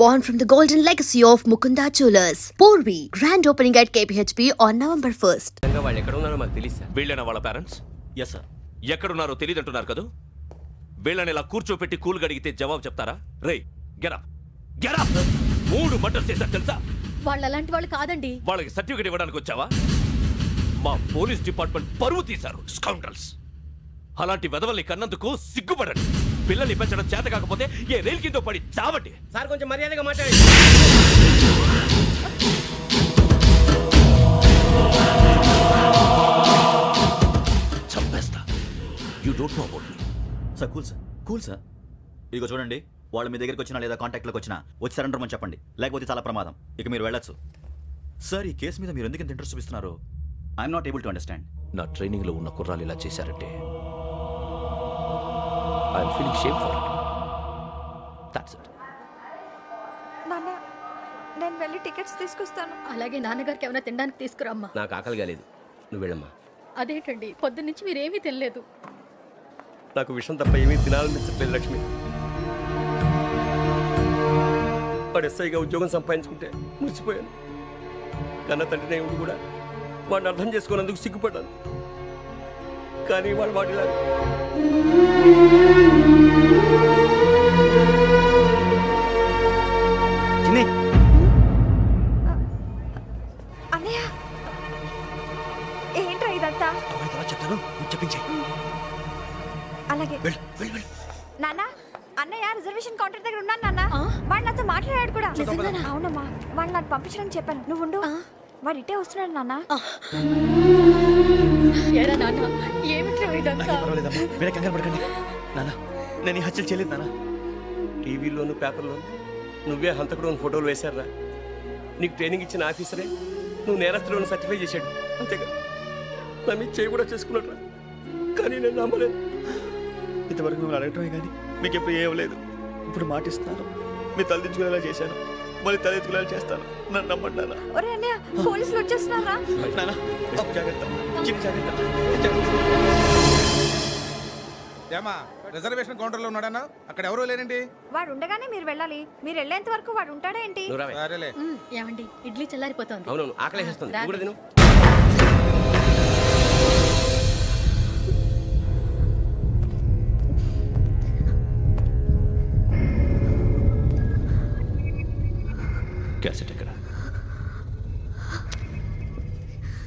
born from the golden legacy of Mukunda Jewelers. Porvi, grand opening at KPHP on November 1st. వాళ్ళు ఎక్కడ ఉన్నారో మాకు తెలియదు sir. వీళ్ళేనా వాళ్ళ పేరెంట్స్? Yes sir. ఎక్కడున్నారో తెలియదంటున్నారు కదా. వీళ్ళని ఇలా కూర్చోపెట్టి కూల్ గడిగితే జవాబు చెప్తారా? రేయ్ గెటప్ గెటప్. 3 మర్డర్స్ చేశారు తెలుసా? వాళ్ళు అలాంటి వాళ్ళు కాదండి. వాళ్ళకి సర్టిఫికేట్ ఇవ్వడానికి వచ్చావా? మా పోలీస్ డిపార్ట్మెంట్ పరువు తీశారు స్కౌండ్రల్స్. అలాంటి వెధవల్ని కన్నందుకు సిగ్గుపడండి. పిల్లల్ని పెంచడం చేత కాకపోతే ఏ రైలు కింద పడి చావండి. సార్ కొంచెం మర్యాదగా మాట్లాడండి. చంపేస్తా. You don't know about me. Sir cool sir. ఇదిగో చూడండి, వాళ్ళు మీ దగ్గరికి వచ్చినా లేదా కాంటాక్ట్లోకి వచ్చినా వచ్చి సరెండర్ అని చెప్పండి, లేకపోతే చాలా ప్రమాదం. ఇక మీరు వెళ్ళొచ్చు. సార్, ఈ కేసు మీద మీరు ఎందుకు ఇంత ఇంట్రెస్ట్ చూపిస్తున్నారు? I'm not able to understand. నా ట్రైనింగ్ లో ఉన్న కుర్రాలు ఇలా చేశారంటే I'm feeling shame for it. That's it. నాన్న, నేను వెళ్ళి టికెట్స్ తీసుకొస్తాను. అలాగే నాన్నగారికి ఏమైనా తినడానికి తీసుకురమ్మా. నాకు ఆకలి కాలేదు, నువ్వు వెళ్ళమ్మా. అదేంటండి, పొద్దున్నుంచి మీరేమీ తినలేదు. నాకు విషయం తప్ప ఏమీ తినాలనిపించట్లేదు లక్ష్మి. వాడు ఎస్ఐగా ఉద్యోగం సంపాదించుకుంటే మురిసిపోయాను. కన్న తండ్రినే ఉండి కూడా వాడిని అర్థం చేసుకున్నందుకు సిగ్గుపడ్డాను. కానీ వాడిలా అన్నయ్య, ఏంట్రా ఇదంతా? చెప్తాను, చెప్పించే. అలాగే నాన్న, అన్నయ్య రిజర్వేషన్ కౌంటర్ దగ్గర ఉన్నాను నాన్న. వాడు నాతో మాట్లాడాడు కూడా. అవునమ్మా, వాడు నాకు పంపించడానికి చెప్పాను. నువ్వు ఉండు, వాడు ఇటే వస్తున్నాడు నాన్న. ఏరా నాన్న, ఏమిట్రా ఇదంతా? మీరే కంగారు పడకండి నాన్న, నేను ఈ హత్యలు చేయలేదు నాన్న. టీవీలోను పేపర్లోను నువ్వే హంతకుడు ఫోటోలు వేశారా? నీకు ట్రైనింగ్ ఇచ్చిన ఆఫీసరే నువ్వు నేరస్తులను సర్టిఫై చేశాడు. అంతేగా నా మీద చేయి కూడా చేసుకున్నట్రా. కానీ నేను నమ్మలేదు. ఇంతవరకు మిమ్మల్ని అడగటమే కానీ మీకు ఎప్పుడు ఏమలేదు. ఇప్పుడు మాటిస్తున్నాను, మీ తలదించుకునేలా చేశాను, మళ్ళీ తలెత్తుకునేలా చేస్తాను. నన్ను నమ్మండి నాన్న. ఒరే అన్నయ్య, పోలీసులు వచ్చేస్తున్నారా? నాన్న, జాగ్రత్త, చిన్న జాగ్రత్త. ఏమా రిజర్వేషన్ కౌంటర్లో ఉన్నాడన్నా? అక్కడ ఎవరూ లేనండి. వాడు ఉండగానే మీరు వెళ్ళాలి. మీరు వెళ్ళేంత వరకు వాడు ఉంటాడా ఏంటి? నువ్వు రావే. సరేలే. ఏమండి, ఇడ్లీ చల్లారిపోతోంది. అవునవును, ఆకలేస్తుంది. నువ్వు కూడా తిను. క్యాసెట్ ఎక్కడ?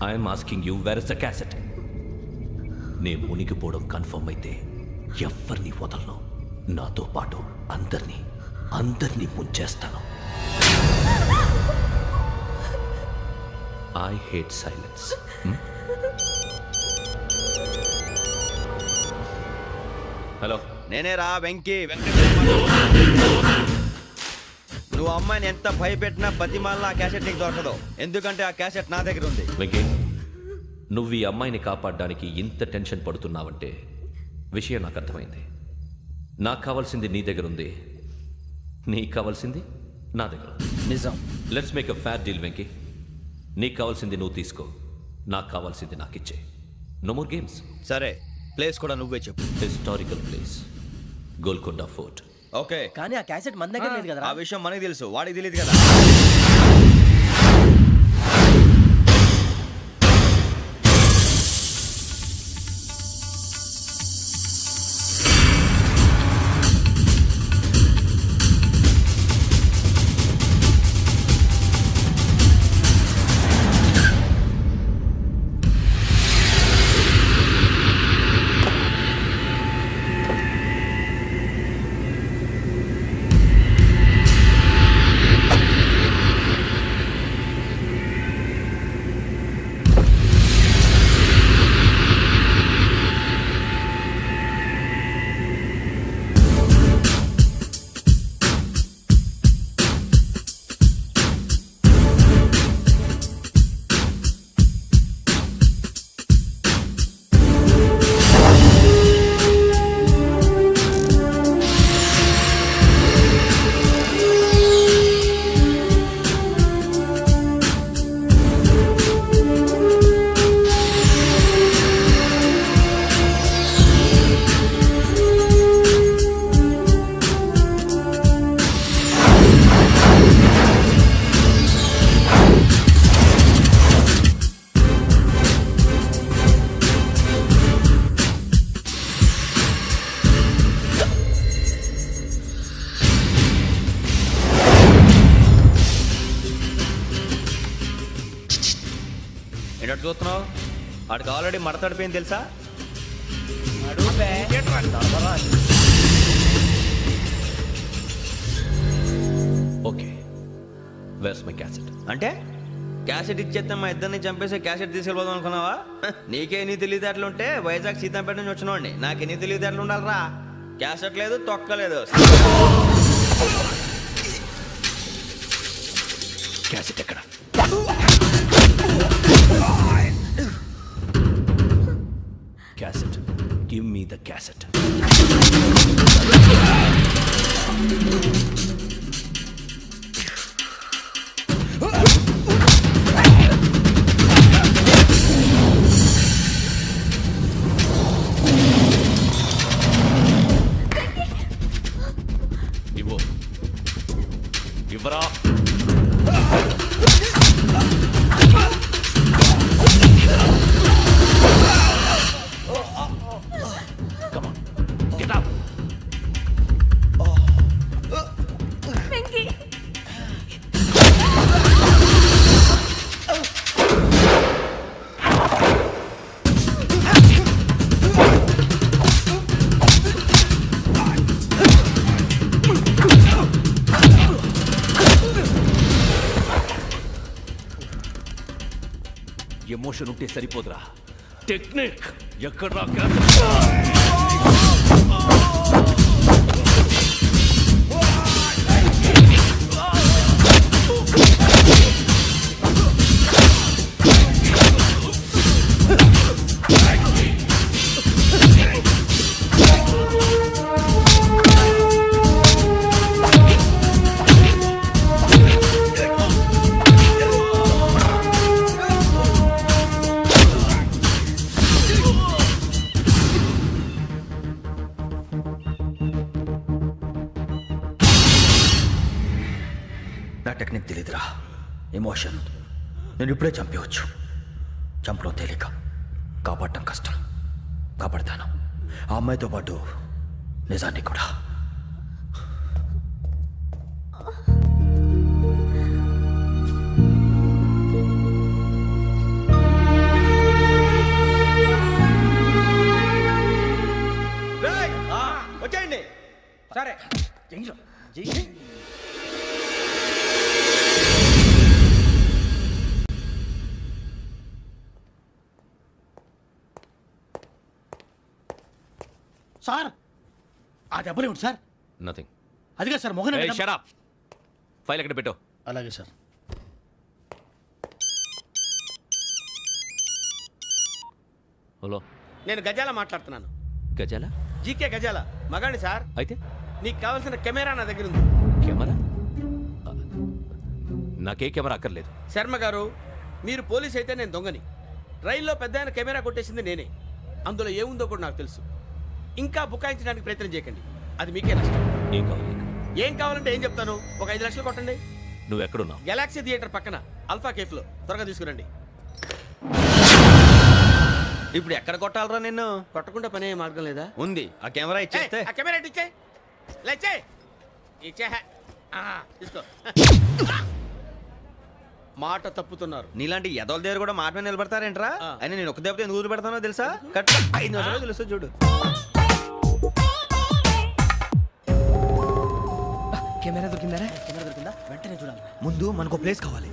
I'm asking you, where is the cassette? నే మునిగిపోవడం కన్ఫర్మ్ అయితే ఎవరిని వదలను. నాతో పాటు అందరినీ ముంచేస్తాను. I hate silence. హలో, నేనేరా వెంకీ. నువ్వు అమ్మాయిని ఎంత భయపెట్టినా బతిమాలినా ఆ క్యాసెట్ నీకు దొరకదు. ఎందుకంటే ఆ క్యాసెట్ నా దగ్గర ఉంది. వెంకీ, నువ్వు ఈ అమ్మాయిని కాపాడడానికి ఇంత టెన్షన్ పడుతున్నావంటే విషయం నాకు అర్థమైంది. నాకు కావాల్సింది నీ దగ్గర ఉంది, నీకు కావాల్సింది నా దగ్గర ఉంది. నిజం. Let's make a fair deal Venky. నీకు కావాల్సింది నువ్వు తీసుకో, నాకు కావాల్సింది నాకు ఇచ్చే. No more games. సరే, ప్లేస్ కూడా నువ్వే చెప్పు. Historical place, Golconda fort. Okay, కానీ ఆ క్యాసెట్ మన దగ్గర లేదు కదా. ఆ విషయం మనకి తెలుసు, వాడికి తెలియదు కదా. ఏంటంటే చూస్తున్నావు? వాడికి ఆల్రెడీ మడతడిపోయింది తెలుసా? Okay, where's my cassette? అంటే క్యాసెట్ ఇచ్చేస్తే మా ఇద్దరిని చంపేసి క్యాసెట్ తీసుకెళ్ళిపోదాం అనుకున్నావా? నీకే ఎన్ని తెలివితేటలు ఉంటే వైజాగ్ సీతంపేట నుంచి వచ్చినోడిని నాకు ఎన్ని తెలివితేటలు ఉండాలిరా? క్యాసెట్ లేదు, తొక్కలేదు. క్యాసెట్ ఎక్కడ? Cassette, give me the cassette. ఇవ్వు, ఇవ్వరా. Come on, get up. Emotion ఉంటే సరిపోదురా, టెక్నిక్ ఎక్కడ్రా? నా టెక్నిక్ తెలీదురా, ఎమోషన్. నేను ఇప్పుడే చంపేవచ్చు. చంపడం తేలిక, కాపాడటం కష్టం. కాపాడతాను ఆ అమ్మాయితో పాటు నిజాన్ని కూడా. వచ్చేయండి. సరే సార్ ఆ దెబ్బలు ఏమిటి సార్? నథింగ్. అదిగా సార్ మొహన్ షట్ అప్. ఫైల్ ఎక్కడ పెట్టు? అలాగే సార్. హలో, నేను గజాల మాట్లాడుతున్నాను. గజాల? జీకే గజాల మగాడి సార్. అయితే నీకు కావాల్సిన కెమెరా నా దగ్గర ఉంది. కెమెరా? నాకే కెమెరా అక్కర్లేదు. శర్మ గారు, మీరు పోలీస్ అయితే నేను దొంగని. రైల్లో పెద్ద ఆయన కెమెరా కొట్టేసింది నేనే. అందులో ఏముందో కూడా నాకు తెలుసు. ఇంకా బుకాయించడానికి ప్రయత్నం చేయకండి, అది మీకే నష్టం. ఏం కావాలి నీకు? ఏం కావాలంటే ఏం చెప్తాను. ఒక 5 లక్షలు కొట్టండి. నువ్వు ఎక్కడున్నావు? గెలాక్సీ థియేటర్ పక్కన అల్ఫా కేఫ్లో. త్వరగా తీసుకురండి. ఇప్పుడు ఎక్కడ కొట్టాలరా నిన్ను? కొట్టకుండా పనే మార్గం లేదా? ఉంది. ఆ కెమెరా ఇచ్చేస్తే ఆ కెమెరా ఇచ్చే లేచే ఇచ్చే తీసుకో. మాట తప్పుతున్నారు. నీలాంటి ఎదల దగ్గర కూడా మాట మీద నిలబడతారేంట్రా? ఆ. అయినా నేను ఒక దెబ్బతో ఎందుకు పెడతానో తెలుసా? కట్ 5 నిమిషాలు తెలుసు చూడు. కెమెరా దొరికిందా? వెంటనే చూడాలి. ముందు మనకు ప్లేస్ కావాలి.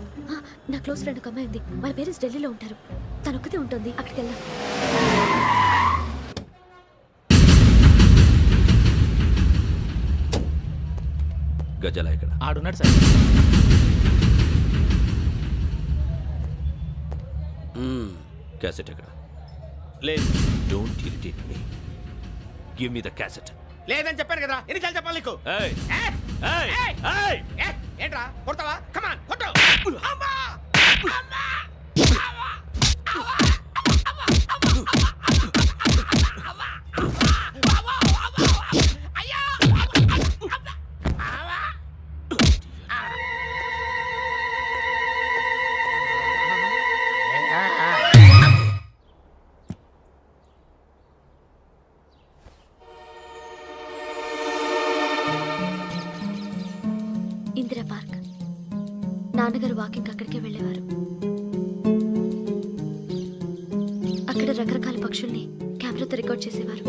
నా క్లోజ్ ఫ్రెండ్ ఒక అమ్మాయి ఉంది. వాళ్ళ పేరెంట్స్ ఢిల్లీలో ఉంటారు. తను ఒక్కతే ఉంటుంది. అక్కడికి వెళ్దాం. గజాల ఎక్కడ? ఆడున్నాడు సార్. క్యాసెట్ ఎక్కడ? లేదు. Don't irritate me. Give me the cassette. లేదని చెప్పాను కదా, ఎన్నిసార్లు చెప్పాలి నీకు? ఏయ్ ఏయ్! ఏయ్ ఏయ్! ఏయ్! ఏయ్! ఏంట్రా కొడతావా? కమాన్ కొట్టు. అమ్మా! అమ్మా! ఇందిరా పార్క్. నాన్నగారు వాకింగ్ అక్కడికే వెళ్ళేవారు. రకరకాల పక్షుల్ని కెమెరాతో రికార్డ్ చేసేవారు.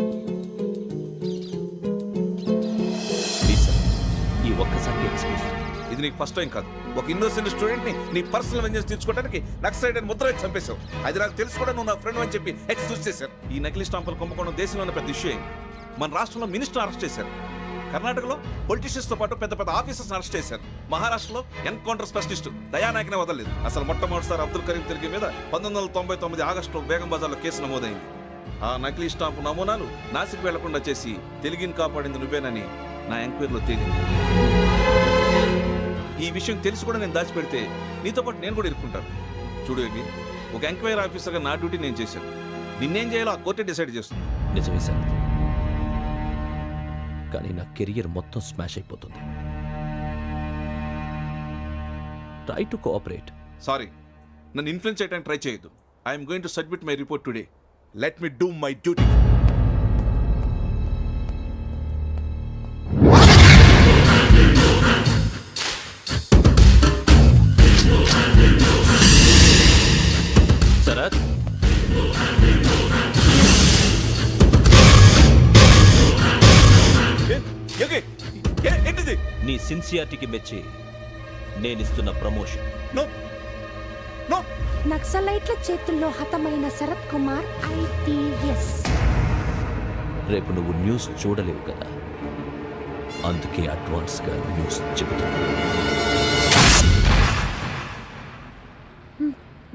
ప్లీజ్ సార్ ఈ ఒక్కసారి ఎక్స్క్యూజ్. ఇది నీకు ఫస్ట్ టైం కాదు. ఒక ఇన్నోసెంట్ స్టూడెంట్ ని నీ పర్సనల్ వెంజెన్స్ తీర్చుకోవడానికి నక్సలైట్ అని ముద్ర వేసి చంపేశావు. అది నాకు తెలుసు కూడా నువ్వు నా ఫ్రెండ్ అని చెప్పి ఎక్స్క్యూజ్ చేశారు. ఈ నకిలీ స్టాంపులు కుంభకోణం దేశంలోనే పెద్ద ఇష్యూ అయింది. మన రాష్ట్రంలో మినిస్టర్ అరెస్ట్ చేశారు. కర్ణాటకలో పొలిటీషియన్స్ తో పాటు పెద్ద పెద్ద ఆఫీసర్స్ అరెస్ట్ చేశారు. మహారాష్ట్రలో ఎన్కౌంటర్ స్పెషలిస్ట్ దయానాయకనే వదలలేదు. అసలు మొట్టమొదటిసారి అబ్దుల్ కరీం తిరిగి మీద 1999 ఆగస్టులో బేగం బజార్లో కేసు నమోదైంది. ఆ నకిలీ స్టాంపు నమూనాలు నాసిక్ వెళ్లకుండా చేసి తెలుగుని కాపాడింది నువ్వేనని నా ఎంక్వైరీలో తేలింది. ఈ విషయం తెలిసి కూడా నేను దాచిపెడితే నీతో పాటు నేను కూడా ఇరుక్కుంటాను. చూడు యోగి, ఒక ఎంక్వైరీ ఆఫీసర్గా నా డ్యూటీ నేను చేశాను. నిన్నేం చేయాలో ఆ కోర్టే డిసైడ్ చేస్తుంది. నిజమే సార్, కానీ నా కెరియర్ మొత్తం స్మాష్ అయిపోతుంది. Try to cooperate. సారీ, నన్ను ఇన్ఫ్లుయెన్స్ చేయడానికి ట్రై చేయొద్దు. I'm going to submit my report today. Let me do my duty. Sharath, ఏంటిది? నీ సిన్సియారిటీకి మెచ్చి నేనిస్తున్న ప్రమోషన్. No no. నక్సలైట్ల చేతుల్లో హతమైన శరత్ కుమార్ IPS. రేపు నువ్వు న్యూస్ చూడలేవు కదా, అందుకే అడ్వాన్స్గా న్యూస్ చెబుతున్నా.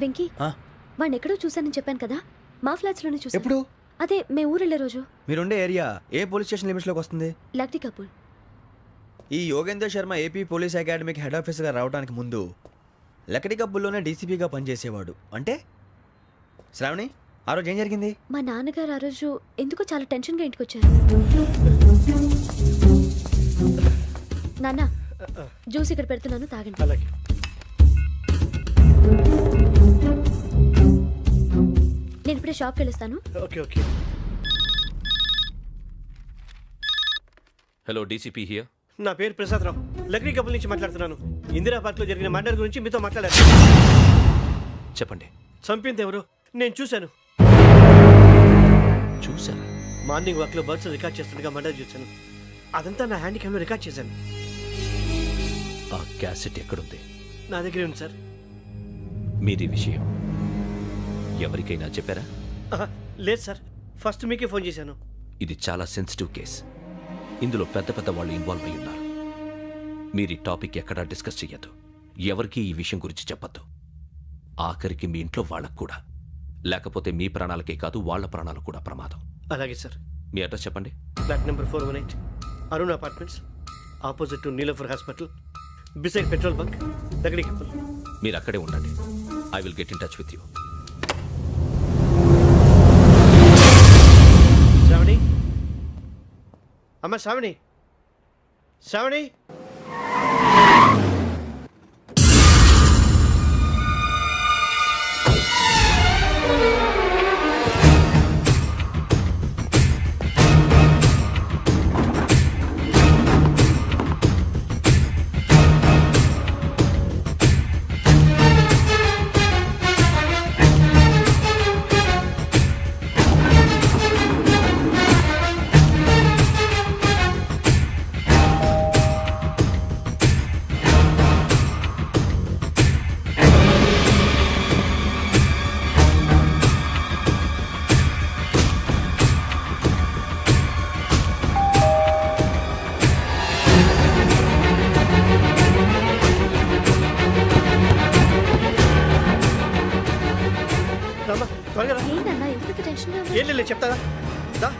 వెంకీ, వాడిని ఎక్కడో చూశానని చెప్పాను కదా, మా ఫ్లాట్స్ లోనే చూసాను. ఎప్పుడు? అదే మేము ఊరెళ్ళే రోజు. మీరుండే ఏరియా ఏ పోలీస్ స్టేషన్ లిమిట్స్లోకి వస్తుంది? లక్టీ కపూర్. ఈ యోగేందర్ శర్మ ఏపీ పోలీస్ అకాడమీకి హెడ్ ఆఫీసర్గా రావడానికి ముందు లకడి కబ్బుల్లోనే డీసీపీగా పనిచేసేవాడు. అంటే శ్రావణి, ఆ రోజు ఏం జరిగింది? మా నాన్నగారు ఆ రోజు ఎందుకో చాలా టెన్షన్గా ఇంటికి వచ్చారు. నాన్న, జ్యూస్ ఇక్కడ పెడుతున్నాను, తాగండి. అలాగే. నేను ఇప్పుడే షాప్కి వెళ్ళొస్తాను. Okay okay. Hello, DCP here. నా పేరు ప్రసాదరావు, లక్డీ కపుల్ నుంచి మాట్లాడుతున్నాను. ఇందిరా పార్క్ లో జరిగిన మర్డర్ గురించి మీతో మాట్లాడారు. చెప్పండి. చంపింది ఎవరు నేను చూశాను. చూసారా? మార్నింగ్ వాక్ లో బర్డ్స్ రికార్డ్ చేస్తుండగా మర్డర్ చూశాను. అదంతా నా హ్యాండ్ క్యామ్ లో రికార్డ్ చేశాను. ఆ క్యాసెట్ ఎక్కడుంది? నా దగ్గరే ఉంది సార్. మీరు ఈ విషయం ఎవరికైనా చెప్పారా? ఆహా, లేదు సార్, ఫస్ట్ మీకే ఫోన్ చేశాను. ఇది చాలా సెన్సిటివ్ కేస్. ఇందులో పెద్ద పెద్ద వాళ్ళు ఇన్వాల్వ్ అయి ఉన్నారు. మీరు ఈ టాపిక్ ఎక్కడా డిస్కస్ చెయ్యొద్దు. ఎవరికి ఈ విషయం గురించి చెప్పొద్దు. ఆఖరికి మీ ఇంట్లో వాళ్ళకు కూడా. లేకపోతే మీ ప్రాణాలకే కాదు, వాళ్ళ ప్రాణాలు కూడా ప్రమాదం. అలాగే సార్. మీ అడ్రస్ చెప్పండి. Flat number 418, Arun apartments, opposite to Niloufer hospital, beside petrol bunk, Lakdikapul. మీరు అక్కడే ఉండండి. I will get in touch with you. Shravani, అమ్మ శ్రావణి, శ్రావణి. రామ్మా, త్వరగా రా. ఏంటన్నా ఎందుకు టెన్షన్గా ఉన్నా? ఏం లేదు, చెప్తారా దా.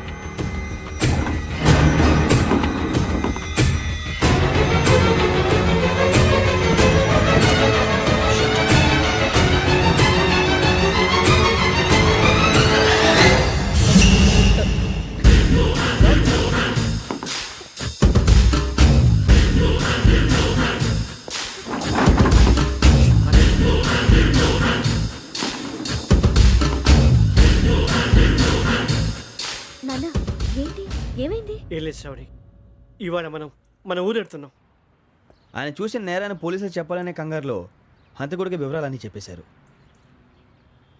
నాన్న, ఏంటి, ఏమైంది? ఏం లేదు శ్రావణి, ఇవాళ మనం మన ఊరెడుతున్నాం. ఆయన చూసిన నేరాన్ని పోలీసులు చెప్పాలనే కంగారులో హంతకుడికి వివరాలన్నీ చెప్పేశారు.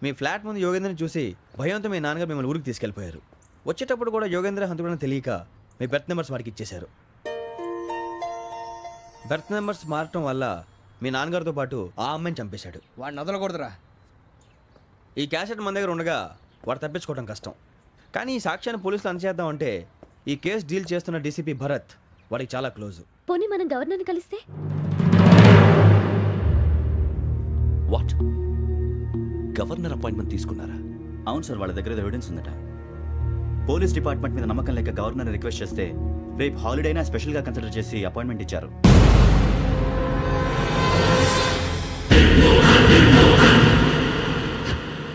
మీ ఫ్లాట్ ముందు యోగేంద్రని చూసి భయంతో మీ నాన్నగారు మిమ్మల్ని ఊరికి తీసుకెళ్ళిపోయారు. వచ్చేటప్పుడు కూడా యోగేంద్ర హంతకుడని తెలియక మీ బెర్త్ నెంబర్స్ వారికి ఇచ్చేశారు. బెర్త్ నెంబర్స్ మారటం వల్ల మీ నాన్నగారితో పాటు ఆ అమ్మాయిని చంపేశాడు. వాడిని వదలకూడదురా. ఈ క్యాసెట్ మన దగ్గర ఉండగా వాడు తప్పించుకోవడం కష్టం. కానీ ఈ సాక్ష్యాన్ని పోలీసులు అందజేద్దామంటే ఈ కేసు డీల్ చేస్తున్న డీసీపీ భరత్ వాడికి చాలా క్లోజు. పోనీ మనం గవర్నర్ని కలిస్తే? వాట్? గవర్నర్ అపాయింట్మెంట్ తీసుకున్నారా? అవును సార్, వాళ్ళ దగ్గర ఎవిడెన్స్ ఉందట. పోలీస్ డిపార్ట్మెంట్ మీద నమ్మకం లేక గవర్నర్ రిక్వెస్ట్ చేస్తే రేపు హాలిడేనా స్పెషల్గా కన్సిడర్ చేసి అపాయింట్మెంట్ ఇచ్చారు.